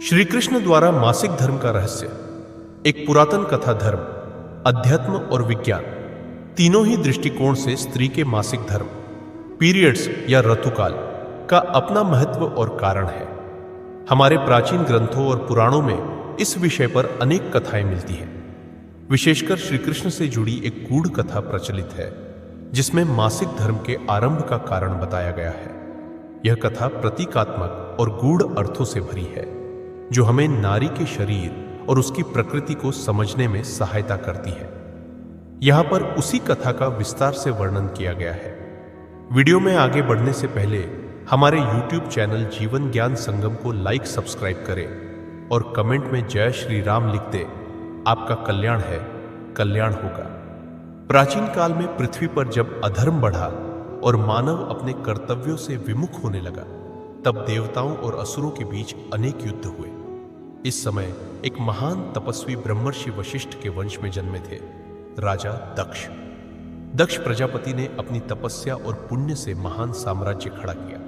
श्री कृष्ण द्वारा मासिक धर्म का रहस्य। एक पुरातन कथा धर्म, अध्यात्म और विज्ञान तीनों ही दृष्टिकोण से स्त्री के मासिक धर्म, पीरियड्स या ऋतुकाल का अपना महत्व और कारण है। हमारे प्राचीन ग्रंथों और पुराणों में इस विषय पर अनेक कथाएं मिलती हैं। विशेषकर श्री कृष्ण से जुड़ी एक गूढ़ कथा प्रचलित है जिसमें मासिक धर्म के आरंभ का कारण बताया गया है। यह कथा प्रतीकात्मक और गूढ़ अर्थों से भरी है जो हमें नारी के शरीर और उसकी प्रकृति को समझने में सहायता करती है। यहां पर उसी कथा का विस्तार से वर्णन किया गया है। वीडियो में आगे बढ़ने से पहले हमारे YouTube चैनल जीवन ज्ञान संगम को लाइक सब्सक्राइब करें और कमेंट में जय श्री राम लिख दे। आपका कल्याण है, कल्याण होगा। प्राचीन काल में पृथ्वी पर जब अधर्म बढ़ा और मानव अपने कर्तव्यों से विमुख होने लगा, तब देवताओं और असुरों के बीच अनेक युद्ध हुए। इस समय एक महान तपस्वी ब्रह्मर्षि वशिष्ठ के वंश में जन्मे थे राजा दक्ष। दक्ष प्रजापति ने अपनी तपस्या और पुण्य से महान साम्राज्य खड़ा किया।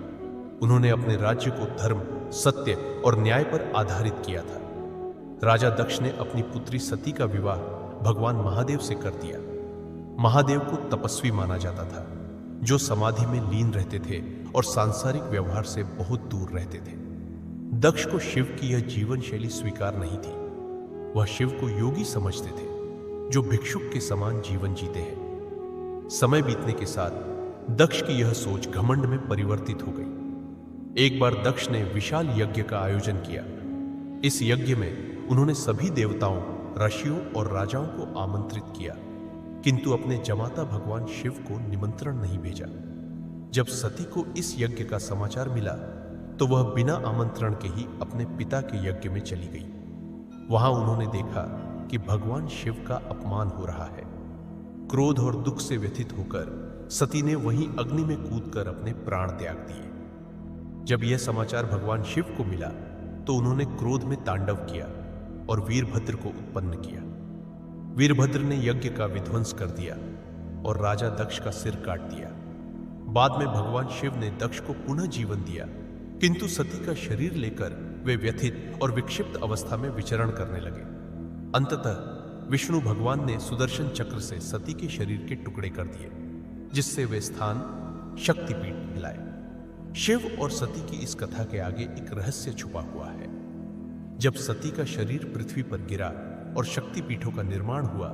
उन्होंने अपने राज्य को धर्म, सत्य और न्याय पर आधारित किया था। राजा दक्ष ने अपनी पुत्री सती का विवाह भगवान महादेव से कर दिया। महादेव को तपस्वी माना जाता था जो समाधि में लीन रहते थे और सांसारिक व्यवहार से बहुत दूर रहते थे। दक्ष को शिव की यह जीवन शैली स्वीकार नहीं थी। वह शिव को योगी समझते थे जो भिक्षुक के समान जीवन जीते हैं। समय बीतने के साथ दक्ष की यह सोच घमंड में परिवर्तित हो गई। एक बार दक्ष ने विशाल यज्ञ का आयोजन किया। इस यज्ञ में उन्होंने सभी देवताओं, ऋषियों और राजाओं को आमंत्रित किया, किंतु अपने जमाता भगवान शिव को निमंत्रण नहीं भेजा। जब सती को इस यज्ञ का समाचार मिला तो वह बिना आमंत्रण के ही अपने पिता के यज्ञ में चली गई। वहां उन्होंने देखा कि भगवान शिव का अपमान हो रहा है। क्रोध और दुख से व्यथित होकर सती ने वहीं अग्नि में कूदकर अपने प्राण त्याग दिए। जब यह समाचार भगवान शिव को मिला तो उन्होंने क्रोध में तांडव किया और वीरभद्र को उत्पन्न किया। वीरभद्र ने यज्ञ का विध्वंस कर दिया और राजा दक्ष का सिर काट दिया। बाद में भगवान शिव ने दक्ष को पुनः जीवन दिया, किंतु सती का शरीर लेकर वे व्यथित और विक्षिप्त अवस्था में विचरण करने लगे। अंततः विष्णु भगवान ने सुदर्शन चक्र से सती के शरीर के टुकड़े कर दिए, जिससे वे स्थान शक्तिपीठ कहलाए। शिव और सती की इस कथा के आगे एक रहस्य छुपा हुआ है। जब सती का शरीर पृथ्वी पर गिरा और शक्तिपीठों का निर्माण हुआ,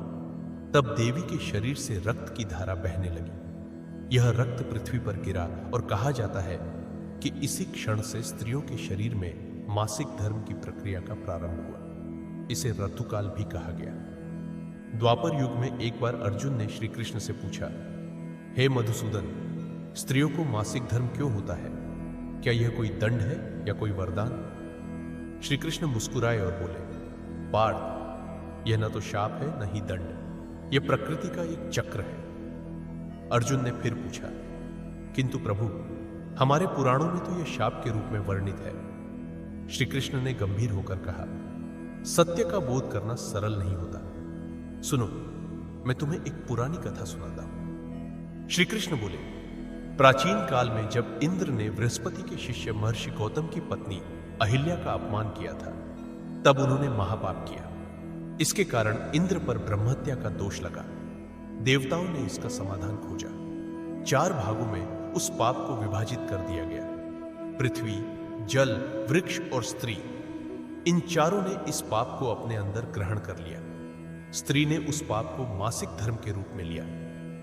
तब देवी के शरीर से रक्त की धारा बहने लगी। यह रक्त पृथ्वी पर गिरा और कहा जाता है कि इसी क्षण से स्त्रियों के शरीर में मासिक धर्म की प्रक्रिया का प्रारंभ हुआ। इसे ऋतुकाल भी कहा गया। द्वापर युग में एक बार अर्जुन ने श्री कृष्ण से पूछा, हे मधुसूदन, स्त्रियों को मासिक धर्म क्यों होता है? क्या यह कोई दंड है या कोई वरदान? श्री कृष्ण मुस्कुराए और बोले, पार्थ, यह न तो शाप है न ही दंड, यह प्रकृति का एक चक्र है। अर्जुन ने फिर पूछा, किंतु प्रभु, हमारे पुराणों में तो यह शाप के रूप में वर्णित है। श्री कृष्ण ने गंभीर होकर कहा, सत्य का बोध करना सरल नहीं होता। सुनो, मैं तुम्हें एक पुरानी कथा सुनाता हूं। श्री कृष्ण बोले, प्राचीन काल में जब इंद्र ने बृहस्पति के शिष्य महर्षि गौतम की पत्नी अहिल्या का अपमान किया था, तब उन्होंने महापाप किया। इसके कारण इंद्र पर ब्रह्महत्या का दोष लगा। देवताओं ने इसका समाधान खोजा। 4 भागों में उस पाप को विभाजित कर दिया गया। पृथ्वी, जल, वृक्ष और स्त्री, इन चारों ने इस पाप को अपने अंदर ग्रहण कर लिया। स्त्री ने उस पाप को मासिक धर्म के रूप में लिया।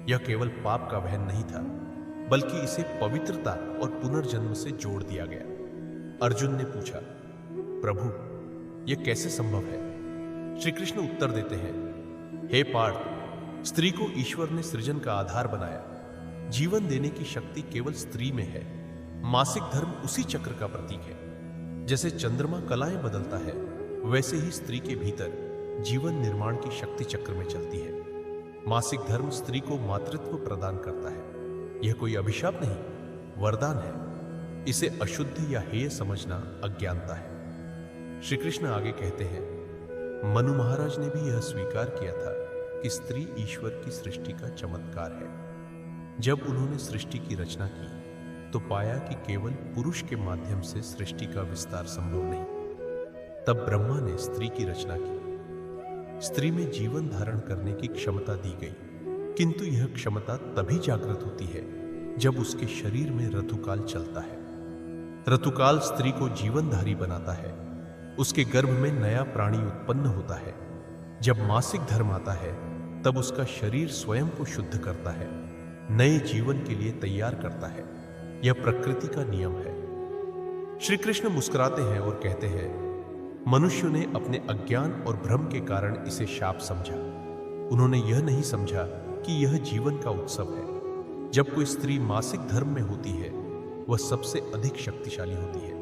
यह केवल पाप का वहन नहीं था, बल्कि इसे पवित्रता और पुनर्जन्म से जोड़ दिया गया। अर्जुन ने पूछा, प्रभु, यह कैसे संभव है? श्री कृष्ण उत्तर देते हैं, हे पार्थ, स्त्री को ईश्वर ने सृजन का आधार बनाया। जीवन देने की शक्ति केवल स्त्री में है। मासिक धर्म उसी चक्र का प्रतीक है। जैसे चंद्रमा कलाएं बदलता है, वैसे ही स्त्री के भीतर जीवन निर्माण की शक्ति चक्र में चलती है। मासिक धर्म स्त्री को मातृत्व प्रदान करता है। यह कोई अभिशाप नहीं, वरदान है। इसे अशुद्ध या हेय समझना अज्ञानता है। श्री कृष्ण आगे कहते हैं, मनु महाराज ने भी यह स्वीकार किया था कि स्त्री ईश्वर की सृष्टि का चमत्कार है। जब उन्होंने सृष्टि की रचना की तो पाया कि केवल पुरुष के माध्यम से सृष्टि का विस्तार संभव नहीं। तब ब्रह्मा ने स्त्री की रचना की। स्त्री में जीवन धारण करने की क्षमता दी गई, किंतु यह क्षमता तभी जागृत होती है जब उसके शरीर में ऋतुकाल चलता है। ऋतुकाल स्त्री को जीवनधारी बनाता है। उसके गर्भ में नया प्राणी उत्पन्न होता है। जब मासिक धर्म आता है तब उसका शरीर स्वयं को शुद्ध करता है, नए जीवन के लिए तैयार करता है। यह प्रकृति का नियम है। श्री कृष्ण मुस्कुराते हैं और कहते हैं, मनुष्य ने अपने अज्ञान और भ्रम के कारण इसे शाप समझा। उन्होंने यह नहीं समझा कि यह जीवन का उत्सव है। जब कोई स्त्री मासिक धर्म में होती है, वह सबसे अधिक शक्तिशाली होती है।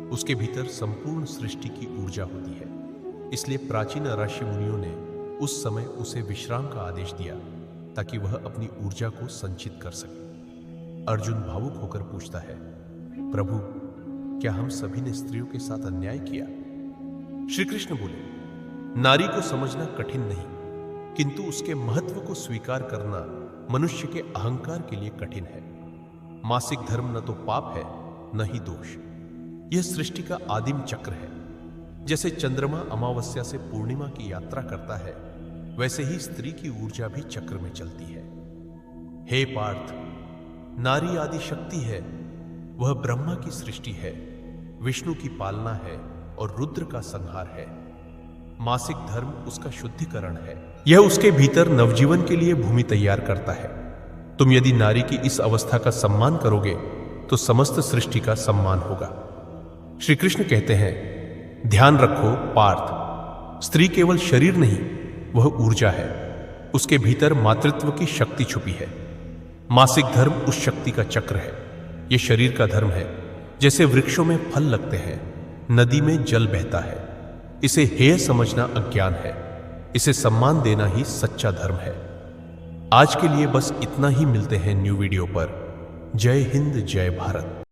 उसके भीतर संपूर्ण सृष्टि की ऊर्जा होती है। इसलिए प्राचीन ऋषि मुनियों ने उस समय उसे विश्राम का आदेश दिया ताकि वह अपनी ऊर्जा को संचित कर सके। अर्जुन भावुक होकर पूछता है, प्रभु, क्या हम सभी ने स्त्रियों के साथ अन्याय किया? श्री कृष्ण बोले, नारी को समझना कठिन नहीं, किंतु उसके महत्व को स्वीकार करना मनुष्य के अहंकार के लिए कठिन है। मासिक धर्म न तो पाप है न ही दोष। यह सृष्टि का आदिम चक्र है। जैसे चंद्रमा अमावस्या से पूर्णिमा की यात्रा करता है, वैसे ही स्त्री की ऊर्जा भी चक्र में चलती है। हे पार्थ, नारी आदि शक्ति है। वह ब्रह्मा की सृष्टि है, विष्णु की पालना है और रुद्र का संहार है। मासिक धर्म उसका शुद्धिकरण है। यह उसके भीतर नवजीवन के लिए भूमि तैयार करता है। तुम यदि नारी की इस अवस्था का सम्मान करोगे तो समस्त सृष्टि का सम्मान होगा। श्री कृष्ण कहते हैं, ध्यान रखो पार्थ, स्त्री केवल शरीर नहीं, वह ऊर्जा है। उसके भीतर मातृत्व की शक्ति छुपी है। मासिक धर्म उस शक्ति का चक्र है। यह शरीर का धर्म है। जैसे वृक्षों में फल लगते हैं, नदी में जल बहता है। इसे हेय समझना अज्ञान है। इसे सम्मान देना ही सच्चा धर्म है। आज के लिए बस इतना ही। मिलते हैं न्यू वीडियो पर। जय हिंद, जय भारत।